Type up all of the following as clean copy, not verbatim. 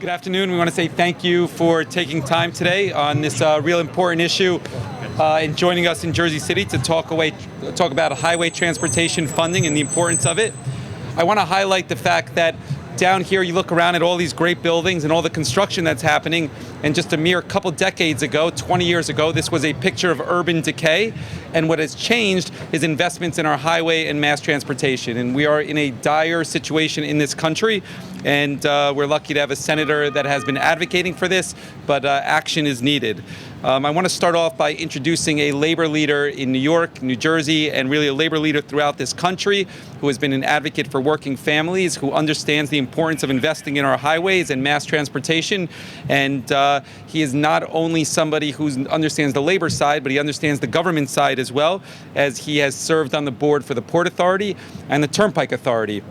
Good afternoon. We want to say thank you for taking time today on this real important issue and joining us in Jersey City to talk about highway transportation funding and the importance of it. I want to highlight the fact that down here you look around at all these great buildings and all the construction that's happening, and just a mere couple decades ago, 20 years ago, this was a picture of urban decay, and what has changed is investments in our highway and mass transportation. And we are in a dire situation in this country, and we're lucky to have a senator that has been advocating for this, but action is needed. I want to start off by introducing a labor leader in New York, New Jersey, and really a labor leader throughout this country who has been an advocate for working families, who understands the importance of investing in our highways and mass transportation. And he is not only somebody who understands the labor side, but he understands the government side as well, as he has served on the board for the Port Authority and the Turnpike Authority.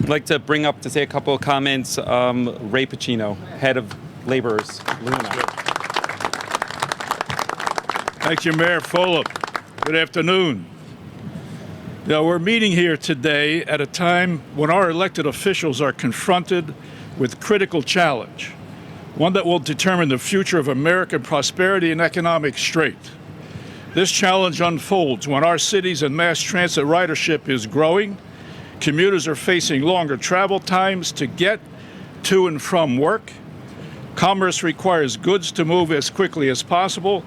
I'd like to bring up to say a couple of comments, Ray Pacino, head of laborers, Luna. Thank you, Mayor Fulop. Good afternoon. Now, we're meeting here today at a time when our elected officials are confronted with critical challenge, one that will determine the future of American prosperity and economic strength. This challenge unfolds when our cities and mass transit ridership is growing, commuters are facing longer travel times to get to and from work, commerce requires goods to move as quickly as possible.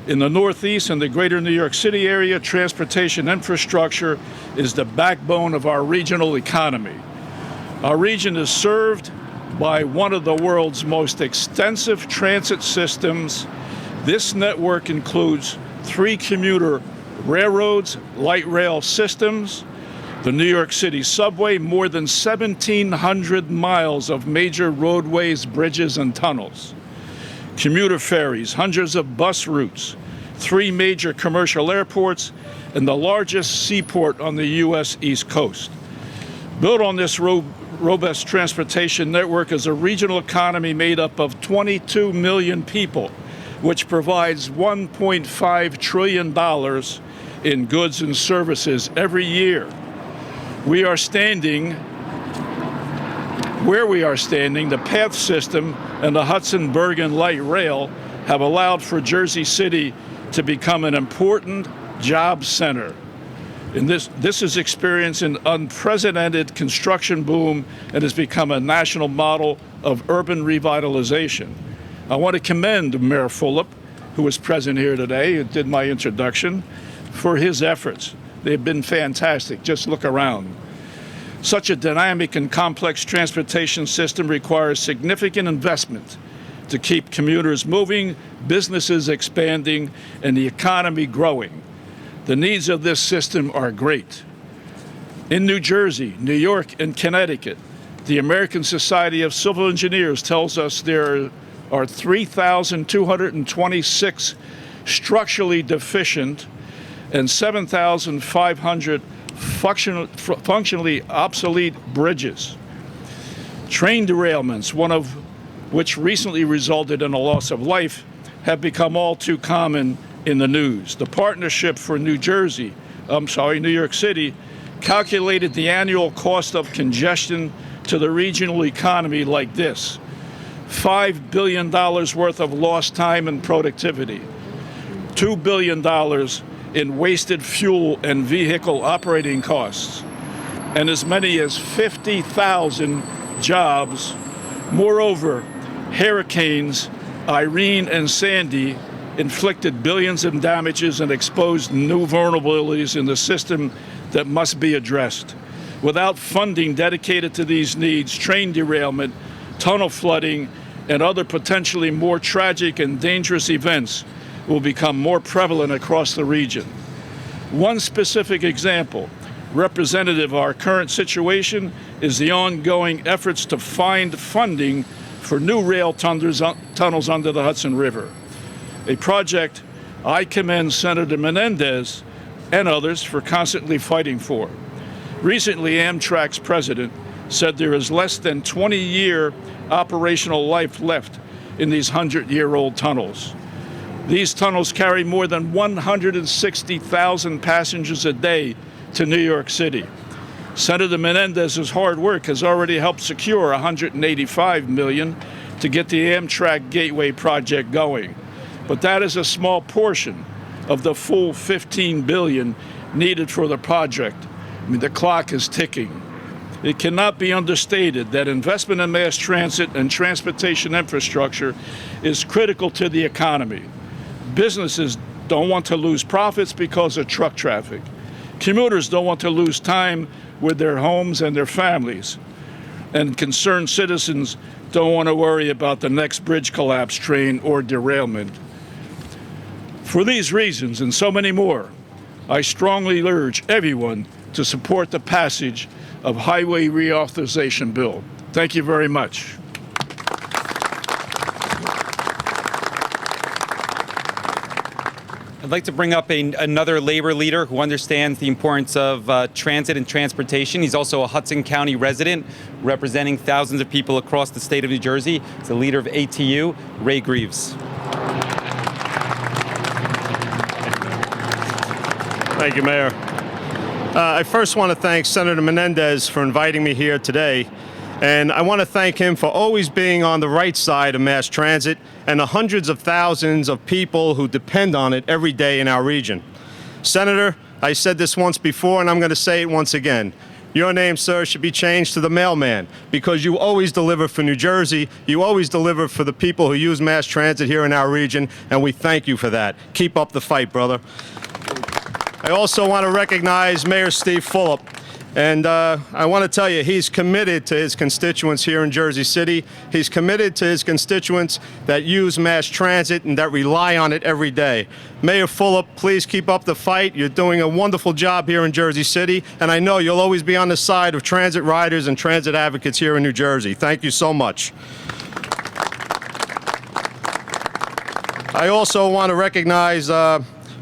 In the Northeast and the greater New York City area, transportation infrastructure is the backbone of our regional economy. Our region is served by one of the world's most extensive transit systems. This network includes 3 commuter railroads, light rail systems, the New York City subway, more than 1,700 miles of major roadways, bridges, and tunnels, commuter ferries, hundreds of bus routes, 3 major commercial airports, and the largest seaport on the U.S. East Coast. Built on this robust transportation network is a regional economy made up of 22 million people, which provides $1.5 trillion in goods and services every year. Where we are standing, the PATH system and the Hudson-Bergen Light Rail have allowed for Jersey City to become an important job center. And this has experienced an unprecedented construction boom and has become a national model of urban revitalization. I want to commend Mayor Fulop, who was present here today and did my introduction, for his efforts. They've been fantastic. Just look around. Such a dynamic and complex transportation system requires significant investment to keep commuters moving, businesses expanding, and the economy growing. The needs of this system are great. In New Jersey, New York, and Connecticut, the American Society of Civil Engineers tells us there are 3,226 structurally deficient and 7,500 functionally obsolete bridges. Train derailments, one of which recently resulted in a loss of life, have become all too common in the news. The Partnership for New York City, calculated the annual cost of congestion to the regional economy like this: $5 billion worth of lost time and productivity, $2 billion in wasted fuel and vehicle operating costs, and as many as 50,000 jobs. Moreover, hurricanes Irene and Sandy inflicted billions in damages and exposed new vulnerabilities in the system that must be addressed. Without funding dedicated to these needs, train derailment, tunnel flooding, and other potentially more tragic and dangerous events will become more prevalent across the region. One specific example, representative of our current situation, is the ongoing efforts to find funding for new rail tunnels under the Hudson River, a project I commend Senator Menendez and others for constantly fighting for. Recently, Amtrak's president said there is less than 20-year operational life left in these 100-year-old tunnels. These tunnels carry more than 160,000 passengers a day to New York City. Senator Menendez's hard work has already helped secure $185 million to get the Amtrak Gateway project going. But that is a small portion of the full $15 billion needed for the project. I mean, the clock is ticking. It cannot be understated that investment in mass transit and transportation infrastructure is critical to the economy. Businesses don't want to lose profits because of truck traffic. Commuters don't want to lose time with their homes and their families. And concerned citizens don't want to worry about the next bridge collapse, train, or derailment. For these reasons and so many more, I strongly urge everyone to support the passage of Highway Reauthorization Bill. Thank you very much. I'd like to bring up another labor leader who understands the importance of transit and transportation. He's also a Hudson County resident, representing thousands of people across the state of New Jersey. He's the leader of ATU, Ray Greaves. Thank you, Mayor. I first want to thank Senator Menendez for inviting me here today. And I want to thank him for always being on the right side of mass transit and the hundreds of thousands of people who depend on it every day in our region. Senator, I said this once before and I'm going to say it once again. Your name, sir, should be changed to the mailman because you always deliver for New Jersey. You always deliver for the people who use mass transit here in our region, and we thank you for that. Keep up the fight, brother. I also want to recognize Mayor Steve Fulop. And I want to tell you, he's committed to his constituents here in Jersey City. He's committed to his constituents that use mass transit and that rely on it every day. Mayor Fulop, please keep up the fight. You're doing a wonderful job here in Jersey City, and I know you'll always be on the side of transit riders and transit advocates here in New Jersey. Thank you so much. I also want to recognize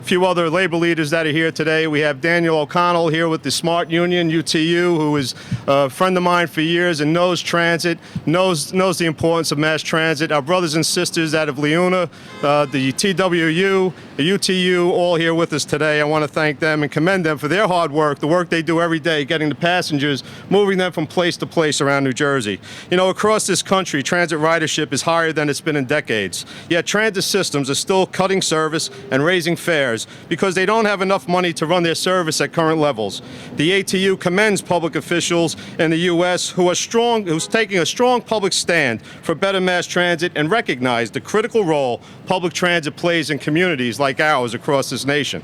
few other labor leaders that are here today. We have Daniel O'Connell here with the Smart Union, UTU, who is a friend of mine for years and knows transit, knows the importance of mass transit. Our brothers and sisters out of Leuna, the TWU, the UTU, all here with us today. I want to thank them and commend them for their hard work, the work they do every day, getting the passengers, moving them from place to place around New Jersey. You know, across this country, transit ridership is higher than it's been in decades. Yet transit systems are still cutting service and raising fares because they don't have enough money to run their service at current levels. The ATU commends public officials in the U.S. who's taking a strong public stand for better mass transit and recognize the critical role public transit plays in communities like ours across this nation.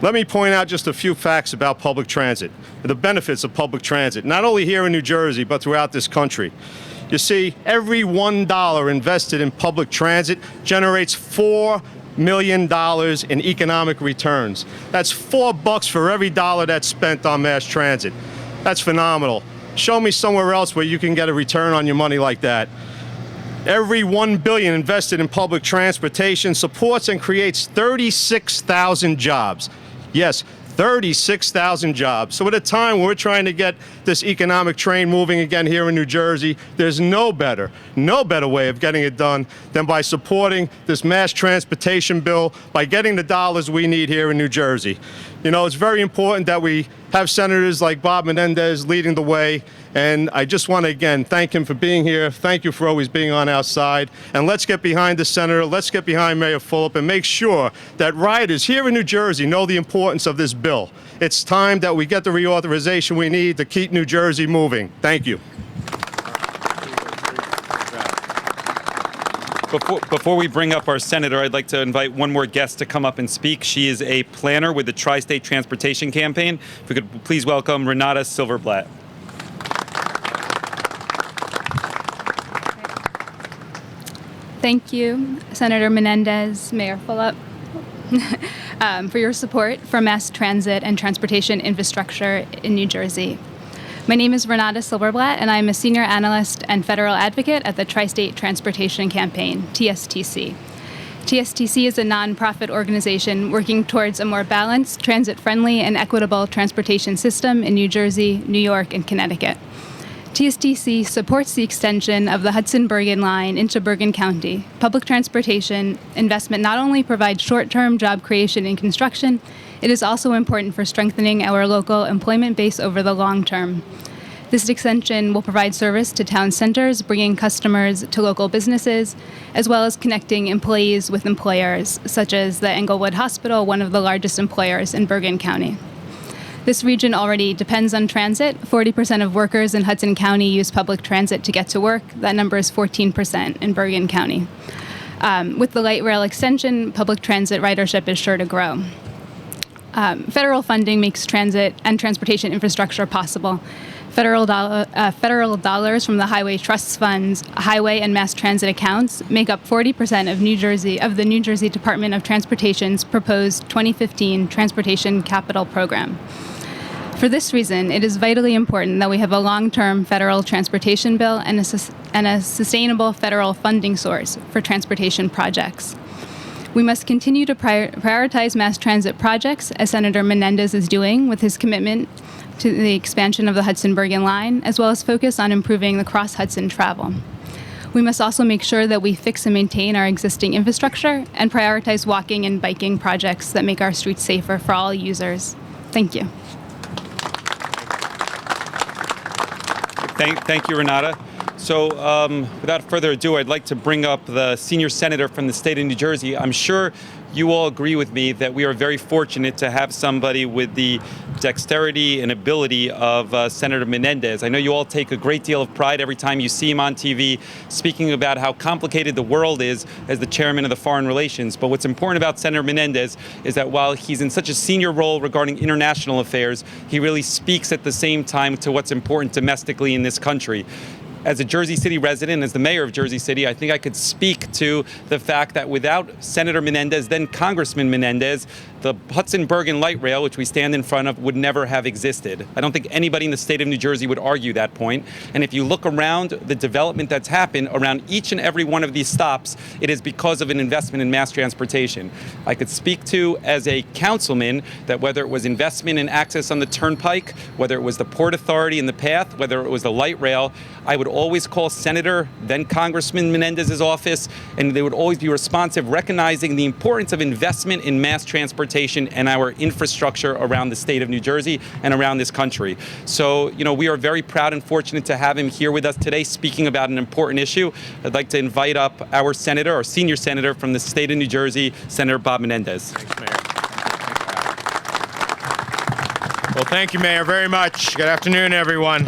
Let me point out just a few facts about public transit, the benefits of public transit, not only here in New Jersey, but throughout this country. You see, every $1 invested in public transit generates $4 million in economic returns. That's $4 for every dollar that's spent on mass transit. That's phenomenal. Show me somewhere else where you can get a return on your money like that. Every $1 billion invested in public transportation supports and creates 36,000 jobs. Yes, 36,000 jobs. So at a time when we're trying to get this economic train moving again here in New Jersey, there's no better way of getting it done than by supporting this mass transportation bill, by getting the dollars we need here in New Jersey. You know, it's very important that we have senators like Bob Menendez leading the way, and I just want to again thank him for being here. Thank you for always being on our side. And let's get behind the senator, let's get behind Mayor Fulop and make sure that riders here in New Jersey know the importance of this bill. It's time that we get the reauthorization we need to keep New Jersey moving. Thank you. Before we bring up our senator, I'd like to invite one more guest to come up and speak. She is a planner with the Tri-State Transportation Campaign. If we could please welcome Renata Silverblatt. Thank you, Senator Menendez, Mayor Fulop, for your support for mass transit and transportation infrastructure in New Jersey. My name is Renata Silverblatt, and I'm a senior analyst and federal advocate at the Tri-State Transportation Campaign, TSTC. TSTC is a nonprofit organization working towards a more balanced, transit-friendly, and equitable transportation system in New Jersey, New York, and Connecticut. TSTC supports the extension of the Hudson-Bergen line into Bergen County. Public transportation investment not only provides short-term job creation and construction, it is also important for strengthening our local employment base over the long term. This extension will provide service to town centers, bringing customers to local businesses, as well as connecting employees with employers, such as the Englewood Hospital, one of the largest employers in Bergen County. This region already depends on transit. 40% of workers in Hudson County use public transit to get to work. That number is 14% in Bergen County. With the light rail extension, public transit ridership is sure to grow. Federal funding makes transit and transportation infrastructure possible. Federal dollars from the Highway Trust Fund's highway and mass transit accounts make up 40% of the New Jersey Department of Transportation's proposed 2015 Transportation Capital Program. For this reason, it is vitally important that we have a long-term federal transportation bill and a sustainable federal funding source for transportation projects. We must continue to prioritize mass transit projects, as Senator Menendez is doing with his commitment to the expansion of the Hudson-Bergen line, as well as focus on improving the cross-Hudson travel. We must also make sure that we fix and maintain our existing infrastructure and prioritize walking and biking projects that make our streets safer for all users. Thank you. Thank you, Renata. So without further ado, I'd like to bring up the senior senator from the state of New Jersey. I'm sure you all agree with me that we are very fortunate to have somebody with the dexterity and ability of Senator Menendez. I know you all take a great deal of pride every time you see him on TV speaking about how complicated the world is as the chairman of the Foreign Relations. But what's important about Senator Menendez is that while he's in such a senior role regarding international affairs, he really speaks at the same time to what's important domestically in this country. As a Jersey City resident, as the mayor of Jersey City, I think I could speak to the fact that without Senator Menendez, then Congressman Menendez, the Hudson-Bergen light rail, which we stand in front of, would never have existed. I don't think anybody in the state of New Jersey would argue that point. And if you look around the development that's happened around each and every one of these stops, it is because of an investment in mass transportation. I could speak to, as a councilman, that whether it was investment in access on the turnpike, whether it was the Port Authority in the path, whether it was the light rail, I would always call Senator, then Congressman Menendez's office, and they would always be responsive, recognizing the importance of investment in mass transportation and our infrastructure around the state of New Jersey and around this country. So, we are very proud and fortunate to have him here with us today speaking about an important issue. I'd like to invite up our senator, our senior senator from the state of New Jersey, Senator Bob Menendez. Thanks, Mayor. Well, thank you, Mayor, very much. Good afternoon, everyone.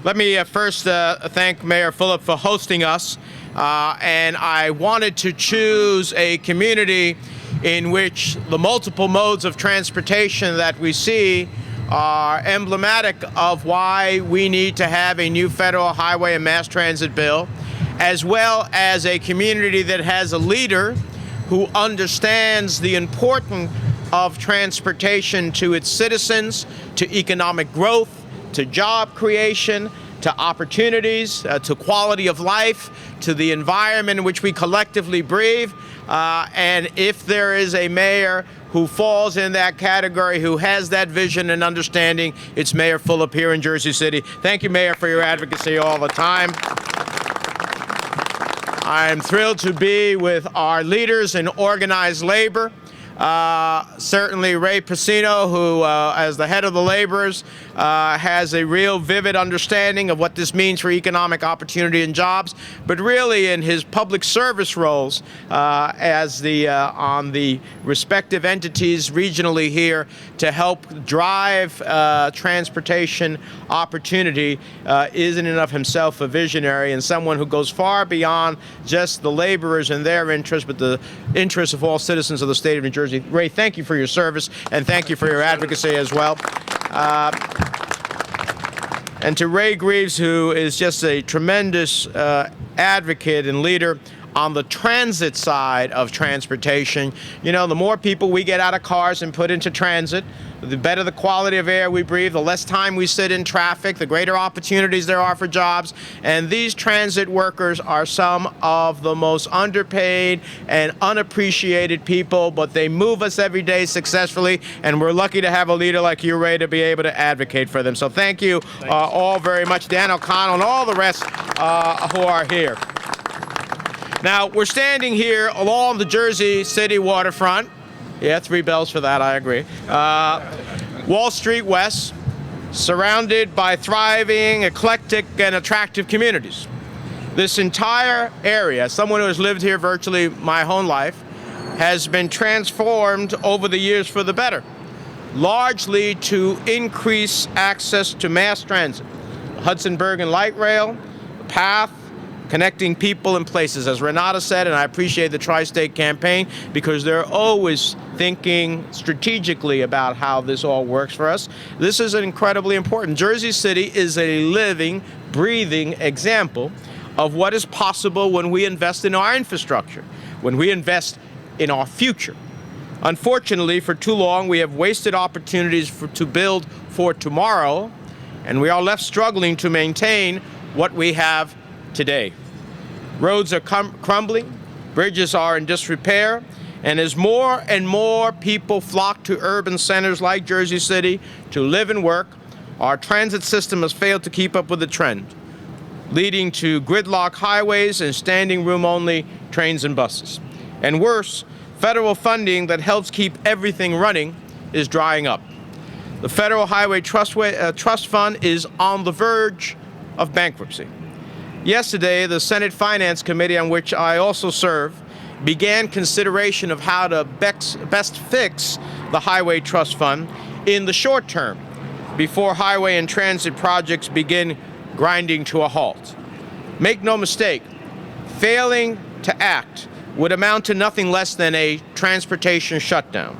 Let me first thank Mayor Fulop for hosting us. And I wanted to choose a community in which the multiple modes of transportation that we see are emblematic of why we need to have a new federal highway and mass transit bill, as well as a community that has a leader who understands the importance of transportation to its citizens, to economic growth, to job creation, to opportunities, to quality of life, to the environment in which we collectively breathe. And if there is a mayor who falls in that category, who has that vision and understanding, it's Mayor Fulop here in Jersey City. Thank you, Mayor, for your advocacy all the time. I'm thrilled to be with our leaders in organized labor. Certainly Ray Pacino, who, as the head of the laborers, has a real vivid understanding of what this means for economic opportunity and jobs, but really in his public service roles as on the respective entities regionally here to help drive transportation opportunity, is in and of himself a visionary and someone who goes far beyond just the laborers and their interests, but the interests of all citizens of the state of New Jersey. Ray, thank you for your service, and thank you for your advocacy as well. And to Ray Greaves, who is just a tremendous advocate and leader on the transit side of transportation. The more people we get out of cars and put into transit, the better the quality of air we breathe, the less time we sit in traffic, the greater opportunities there are for jobs. And these transit workers are some of the most underpaid and unappreciated people, but they move us every day successfully, and we're lucky to have a leader like you, Ray, to be able to advocate for them. So thank you all very much, Dan O'Connell and all the rest who are here. Now, we're standing here along the Jersey City waterfront. Yeah, 3 bells for that, I agree. Wall Street West, surrounded by thriving, eclectic, and attractive communities. This entire area, as someone who has lived here virtually my whole life, has been transformed over the years for the better, largely to increase access to mass transit. The Hudson Bergen Light Rail, the path, connecting people and places. As Renata said, and I appreciate the Tri-State campaign because they're always thinking strategically about how this all works for us. This is incredibly important. Jersey City is a living, breathing example of what is possible when we invest in our infrastructure, when we invest in our future. Unfortunately, for too long, we have wasted opportunities to build for tomorrow, and we are left struggling to maintain what we have today. Roads are crumbling, bridges are in disrepair, and as more and more people flock to urban centers like Jersey City to live and work, our transit system has failed to keep up with the trend, leading to gridlock highways and standing room only trains and buses. And worse, federal funding that helps keep everything running is drying up. The Federal Highway Trust Fund is on the verge of bankruptcy. Yesterday, the Senate Finance Committee, on which I also serve, began consideration of how to best fix the Highway Trust Fund in the short term before highway and transit projects begin grinding to a halt. Make no mistake, failing to act would amount to nothing less than a transportation shutdown.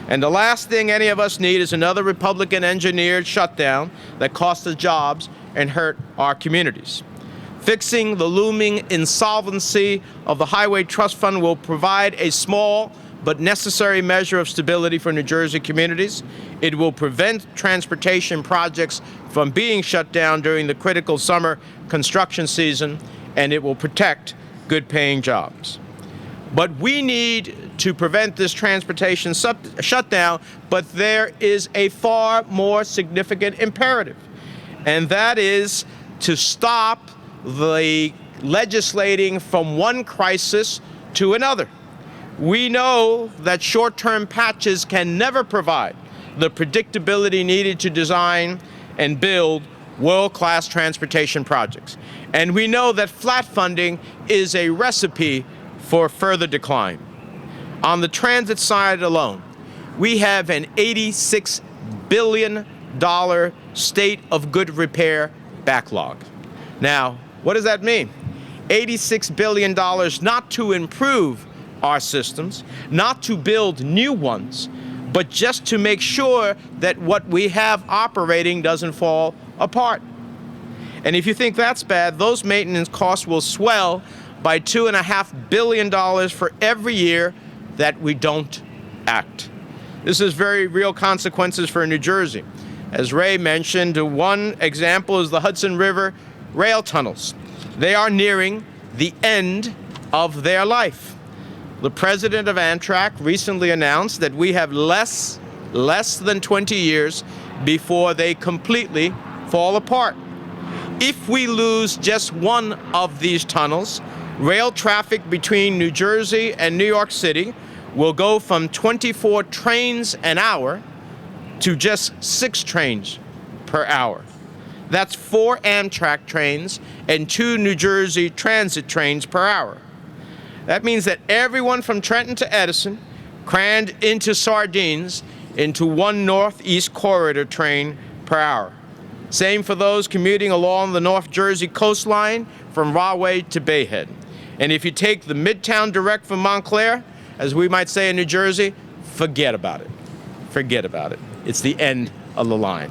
And the last thing any of us need is another Republican-engineered shutdown that costs us jobs and hurt our communities. Fixing the looming insolvency of the Highway Trust Fund will provide a small but necessary measure of stability for New Jersey communities. It will prevent transportation projects from being shut down during the critical summer construction season, and it will protect good-paying jobs. But we need to prevent this transportation shutdown, but there is a far more significant imperative, and that is to stop the legislating from one crisis to another. We know that short-term patches can never provide the predictability needed to design and build world-class transportation projects. And we know that flat funding is a recipe for further decline. On the transit side alone, we have an $86 billion state of good repair backlog. Now, what does that mean? $86 billion not to improve our systems, not to build new ones, but just to make sure that what we have operating doesn't fall apart. And if you think that's bad, those maintenance costs will swell by $2.5 billion for every year that we don't act. This is very real consequences for New Jersey. As Ray mentioned, one example is the Hudson River rail tunnels. They are nearing the end of their life. The president of Amtrak recently announced that we have less than 20 years before they completely fall apart. If we lose just one of these tunnels, rail traffic between New Jersey and New York City will go from 24 trains an hour to just 6 trains per hour. That's 4 Amtrak trains and 2 New Jersey Transit trains per hour. That means that everyone from Trenton to Edison crammed into sardines into one Northeast Corridor train per hour. Same for those commuting along the North Jersey coastline from Rahway to Bayhead. And if you take the Midtown Direct from Montclair, as we might say in New Jersey, forget about it. Forget about it. It's the end of the line.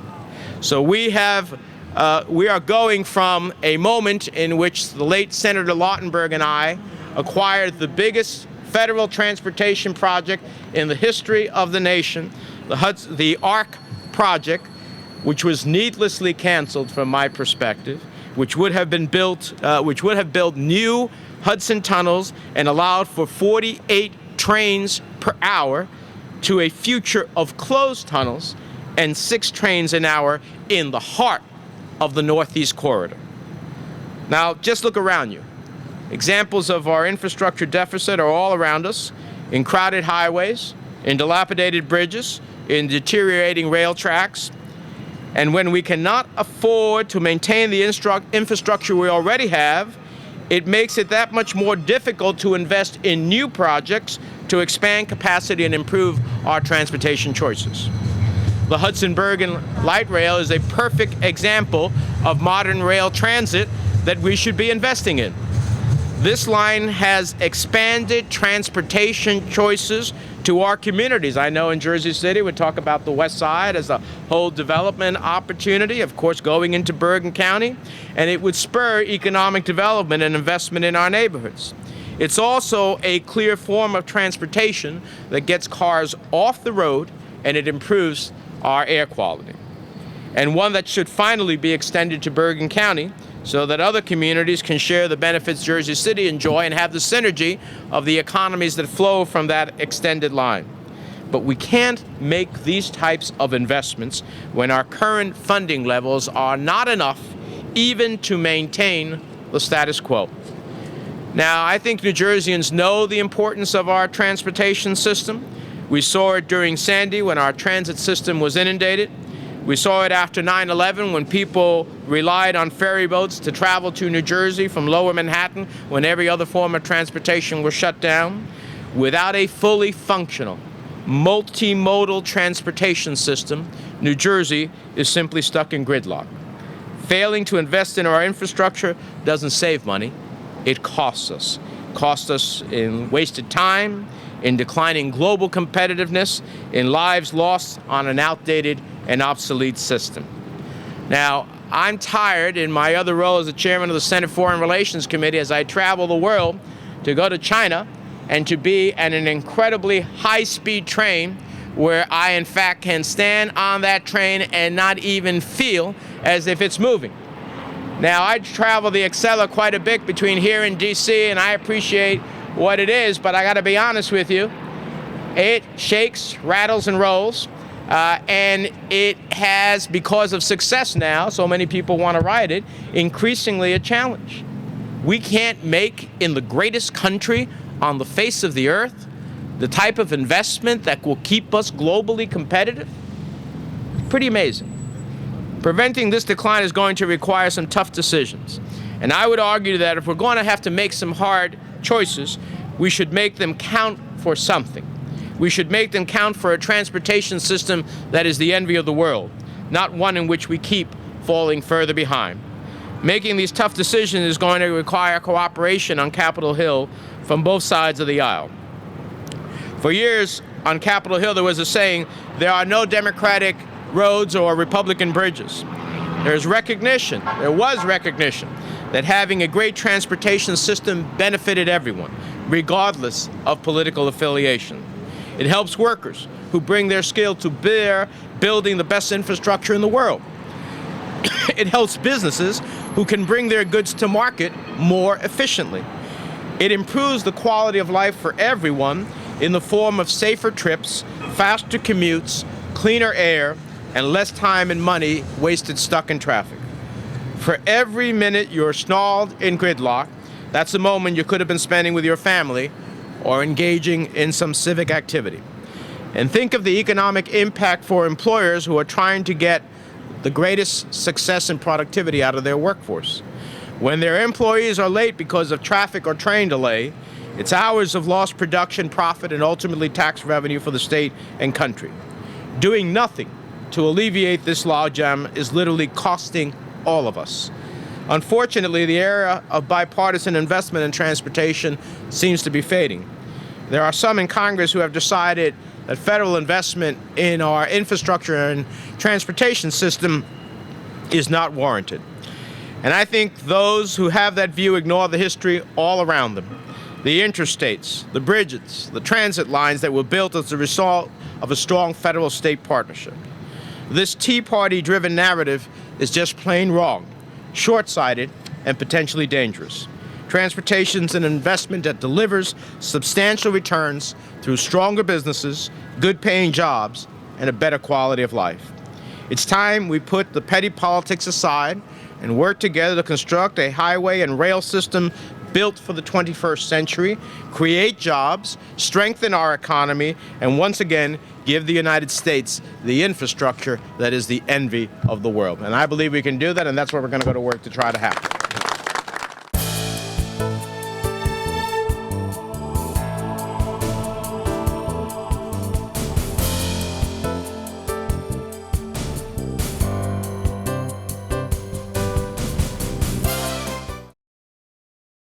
So we are going from a moment in which the late Senator Lautenberg and I acquired the biggest federal transportation project in the history of the nation, the ARC project, which was needlessly canceled from my perspective, which would have built new Hudson tunnels and allowed for 48 trains per hour to a future of closed tunnels and 6 trains an hour in the heart of the Northeast Corridor. Now, just look around you. Examples of our infrastructure deficit are all around us, in crowded highways, in dilapidated bridges, in deteriorating rail tracks. And when we cannot afford to maintain the infrastructure we already have, it makes it that much more difficult to invest in new projects to expand capacity and improve our transportation choices. The Hudson-Bergen Light Rail is a perfect example of modern rail transit that we should be investing in. This line has expanded transportation choices to our communities. I know in Jersey City we talk about the West Side as a whole development opportunity, of course going into Bergen County, and it would spur economic development and investment in our neighborhoods. It's also a clear form of transportation that gets cars off the road, and it improves our air quality. And one that should finally be extended to Bergen County so that other communities can share the benefits Jersey City enjoy and have the synergy of the economies that flow from that extended line. But we can't make these types of investments when our current funding levels are not enough even to maintain the status quo. Now, I think New Jerseyans know the importance of our transportation system. We saw it during Sandy when our transit system was inundated. We saw it after 9/11 when people relied on ferry boats to travel to New Jersey from lower Manhattan when every other form of transportation was shut down. Without a fully functional, multimodal transportation system, New Jersey is simply stuck in gridlock. Failing to invest in our infrastructure doesn't save money, it costs us. Costs us in wasted time, in declining global competitiveness, in lives lost on an outdated and obsolete system. Now, I'm tired in my other role as the chairman of the Senate Foreign Relations Committee as I travel the world to go to China and to be in an incredibly high-speed train where I, in fact, can stand on that train and not even feel as if it's moving. Now, I travel the Acela quite a bit between here and D.C., and I appreciate what it is, but I got to be honest with you, it shakes, rattles, and rolls. And it has, because of success now, so many people want to ride it, increasingly a challenge. We can't make, in the greatest country on the face of the earth, the type of investment that will keep us globally competitive. Pretty amazing. Preventing this decline is going to require some tough decisions. And I would argue that if we're going to have to make some hard choices, we should make them count for something. We should make them count for a transportation system that is the envy of the world, not one in which we keep falling further behind. Making these tough decisions is going to require cooperation on Capitol Hill from both sides of the aisle. For years on Capitol Hill there was a saying, there are no Democratic roads or Republican bridges. There was recognition that having a great transportation system benefited everyone, regardless of political affiliation. It helps workers who bring their skill to bear building the best infrastructure in the world. It helps businesses who can bring their goods to market more efficiently. It improves the quality of life for everyone in the form of safer trips, faster commutes, cleaner air, and less time and money wasted stuck in traffic. For every minute you're snarled in gridlock, that's a moment you could have been spending with your family or engaging in some civic activity. And think of the economic impact for employers who are trying to get the greatest success and productivity out of their workforce. When their employees are late because of traffic or train delay, it's hours of lost production, profit, and ultimately tax revenue for the state and country. Doing nothing to alleviate this logjam is literally costing all of us. Unfortunately, the era of bipartisan investment in transportation seems to be fading. There are some in Congress who have decided that federal investment in our infrastructure and transportation system is not warranted. And I think those who have that view ignore the history all around them. The interstates, the bridges, the transit lines that were built as a result of a strong federal-state partnership. This Tea Party-driven narrative is just plain wrong, short-sighted, and potentially dangerous. Transportation is an investment that delivers substantial returns through stronger businesses, good-paying jobs, and a better quality of life. It's time we put the petty politics aside and work together to construct a highway and rail system built for the 21st century, create jobs, strengthen our economy, and once again, give the United States the infrastructure that is the envy of the world. And I believe we can do that, and that's what we're going to go to work to try to happen.